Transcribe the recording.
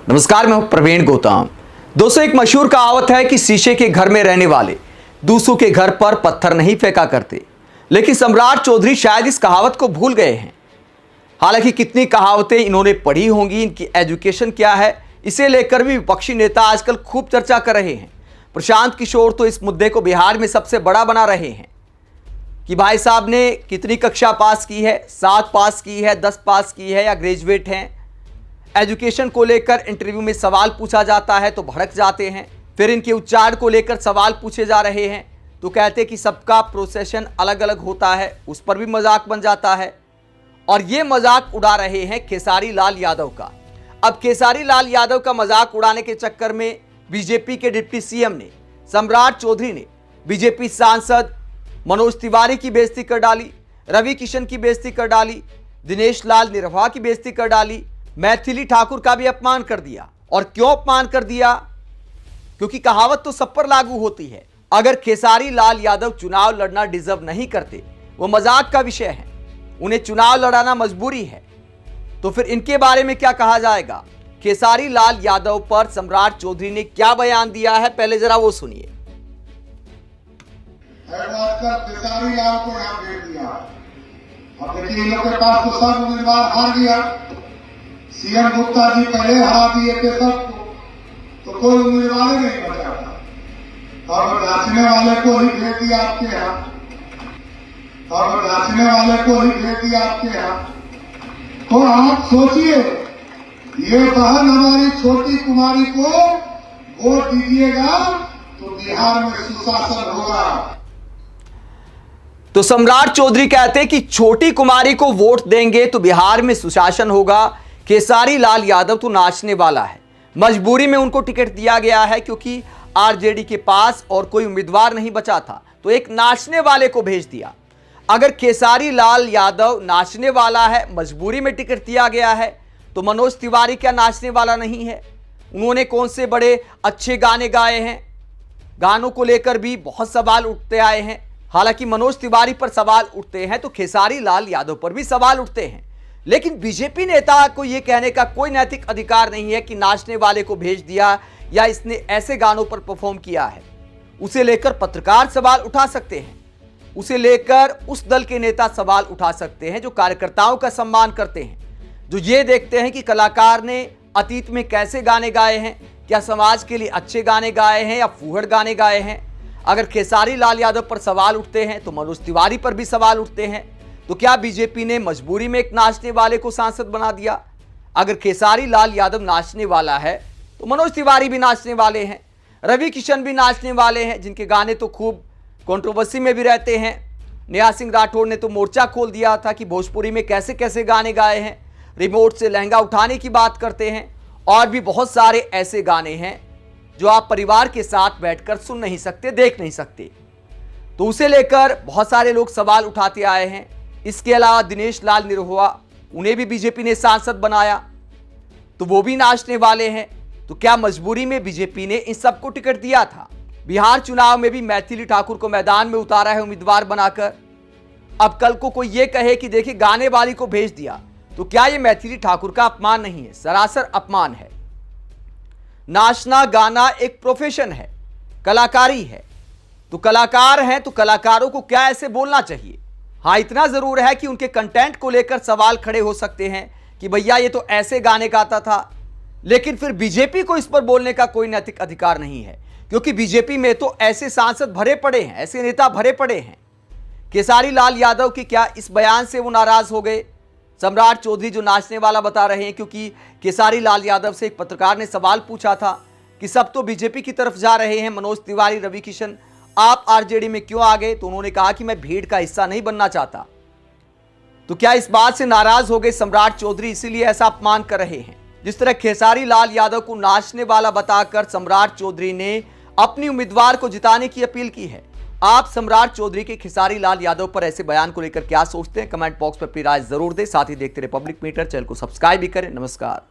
नमस्कार, मैं हूं प्रवीण गौतम। दोस्तों, एक मशहूर कहावत है कि शीशे के घर में रहने वाले दूसरों के घर पर पत्थर नहीं फेंका करते। लेकिन सम्राट चौधरी शायद इस कहावत को भूल गए हैं। हालांकि कितनी कहावतें इन्होंने पढ़ी होंगी, इनकी एजुकेशन क्या है, इसे लेकर भी विपक्षी नेता आजकल खूब चर्चा कर रहे हैं। प्रशांत किशोर तो इस मुद्दे को बिहार में सबसे बड़ा बना रहे हैं कि भाई साहब ने कितनी कक्षा पास की है, 7 पास की है, 10 पास की है या ग्रेजुएट हैं। एजुकेशन को लेकर इंटरव्यू में सवाल पूछा जाता है तो भड़क जाते हैं। फिर इनके उच्चारण को लेकर सवाल पूछे जा रहे हैं तो कहते हैं कि सबका प्रोसेशन अलग अलग होता है, उस पर भी मजाक बन जाता है। और ये मजाक उड़ा रहे हैं खेसारी लाल यादव का। अब खेसारी लाल यादव का मजाक उड़ाने के चक्कर में बीजेपी के डिप्टी सीएम ने, सम्राट चौधरी ने बीजेपी सांसद मनोज तिवारी की बेइज्जती कर डाली, रवि किशन की बेइज्जती कर डाली, दिनेश लाल निरहुआ की बेइज्जती कर डाली, मैथिली ठाकुर का भी अपमान कर दिया। और क्यों अपमान कर दिया? क्योंकि कहावत तो सब पर लागू होती है। अगर खेसारी लाल यादव चुनाव लड़ना डिजर्व नहीं करते, वो मजाक का विषय है, उन्हें चुनाव लड़ाना मजबूरी है, तो फिर इनके बारे में क्या कहा जाएगा? खेसारी लाल यादव पर सम्राट चौधरी ने क्या बयान दिया है, पहले जरा वो सुनिए। खेसारी लाल को यहाँ भेज दिया। अब देखिए, इन लोग के पास तो सब उम्मीदवार हार गया। सीएम गुप्ता जी पहले हरा दिए थे सबको, तो कोई उम्मीदवार ही नहीं बचा था। और नाचने वाले को ही भेज दिया आपके यहाँ, और नाचने वाले को ही भेज दिया आपके यहाँ। तो आप सोचिए, ये बहन हमारी छोटी कुमारी को वोट दीजिएगा तो बिहार में सुशासन होगा। तो सम्राट चौधरी कहते हैं कि छोटी कुमारी को वोट देंगे तो बिहार में सुशासन होगा। खेसारी लाल यादव तो नाचने वाला है, मजबूरी में उनको टिकट दिया गया है क्योंकि आरजेडी के पास और कोई उम्मीदवार नहीं बचा था, तो एक नाचने वाले को भेज दिया। अगर खेसारी लाल यादव नाचने वाला है, मजबूरी में टिकट दिया गया है, तो मनोज तिवारी क्या नाचने वाला नहीं है? उन्होंने कौन से बड़े अच्छे गाने गाए हैं? गानों को लेकर भी बहुत सवाल उठते आए हैं। हालांकि मनोज तिवारी पर सवाल उठते हैं तो खेसारी लाल यादव पर भी सवाल उठते हैं। लेकिन बीजेपी नेता को यह कहने का कोई नैतिक अधिकार नहीं है कि नाचने वाले को भेज दिया या इसने ऐसे गानों पर परफॉर्म किया है। उसे लेकर पत्रकार सवाल उठा सकते हैं, उसे लेकर उस दल के नेता सवाल उठा सकते हैं जो कार्यकर्ताओं का सम्मान करते हैं, जो ये देखते हैं कि कलाकार ने अतीत में कैसे गाने गाए हैं, क्या समाज के लिए अच्छे गाने गाए हैं या फूहड़ गाने गाए हैं। अगर खेसारी लाल यादव पर सवाल उठते हैं तो मनोज तिवारी पर भी सवाल उठते हैं। तो क्या बीजेपी ने मजबूरी में एक नाचने वाले को सांसद बना दिया? अगर खेसारी लाल यादव नाचने वाला है तो मनोज तिवारी भी नाचने वाले हैं, रवि किशन भी नाचने वाले हैं, जिनके गाने तो खूब कंट्रोवर्सी में भी रहते हैं। नेहा सिंह राठौड़ ने तो मोर्चा खोल दिया था कि भोजपुरी में कैसे कैसे गाने गाए हैं, रिमोट से लहंगा उठाने की बात करते हैं, और भी बहुत सारे ऐसे गाने हैं जो आप परिवार के साथ बैठकर सुन नहीं सकते, देख नहीं सकते। तो उसे लेकर बहुत सारे लोग सवाल उठाते आए हैं। इसके अलावा दिनेश लाल निरहुआ, उन्हें भी बीजेपी ने सांसद बनाया, तो वो भी नाचने वाले हैं। तो क्या मजबूरी में बीजेपी ने इन सबको टिकट दिया था? बिहार चुनाव में भी मैथिली ठाकुर को मैदान में उतारा है उम्मीदवार बनाकर। अब कल को कोई ये कहे कि देखिए गाने वाली को भेज दिया, तो क्या ये मैथिली ठाकुर का अपमान नहीं है? सरासर अपमान है। नाचना गाना एक प्रोफेशन है, कलाकारी है, तो कलाकार हैं तो कलाकारों को क्या ऐसे बोलना चाहिए? हाँ, इतना जरूर है कि उनके कंटेंट को लेकर सवाल खड़े हो सकते हैं कि भैया ये तो ऐसे गाने गाता था, लेकिन फिर बीजेपी को इस पर बोलने का कोई नैतिक अधिकार नहीं है, क्योंकि बीजेपी में तो ऐसे सांसद भरे पड़े हैं, ऐसे नेता भरे पड़े हैं। खेसारी लाल यादव की क्या इस बयान से वो नाराज हो गए? सम्राट चौधरी जो नाचने वाला बता रहे हैं, क्योंकि खेसारी लाल यादव से एक पत्रकार ने सवाल पूछा था कि सब तो बीजेपी की तरफ जा रहे हैं, मनोज तिवारी, रवि किशन, आप आरजेडी में क्यों आ गए? तो उन्होंने कहा कि मैं भीड़ का हिस्सा नहीं बनना चाहता। तो क्या इस बात से नाराज हो गए सम्राट चौधरी, इसीलिए ऐसा अपमान कर रहे हैं? जिस तरह खेसारी लाल यादव को नाचने वाला बताकर सम्राट चौधरी ने अपनी उम्मीदवार को जिताने की अपील की है। आप सम्राट चौधरी के खेसारी लाल यादव पर ऐसे बयान को लेकर क्या सोचते हैं? कमेंट बॉक्स पर अपनी राय जरूर दें। साथ ही देखते रहे पब्लिक मीटर, चैनल को सब्सक्राइब भी करें। नमस्कार।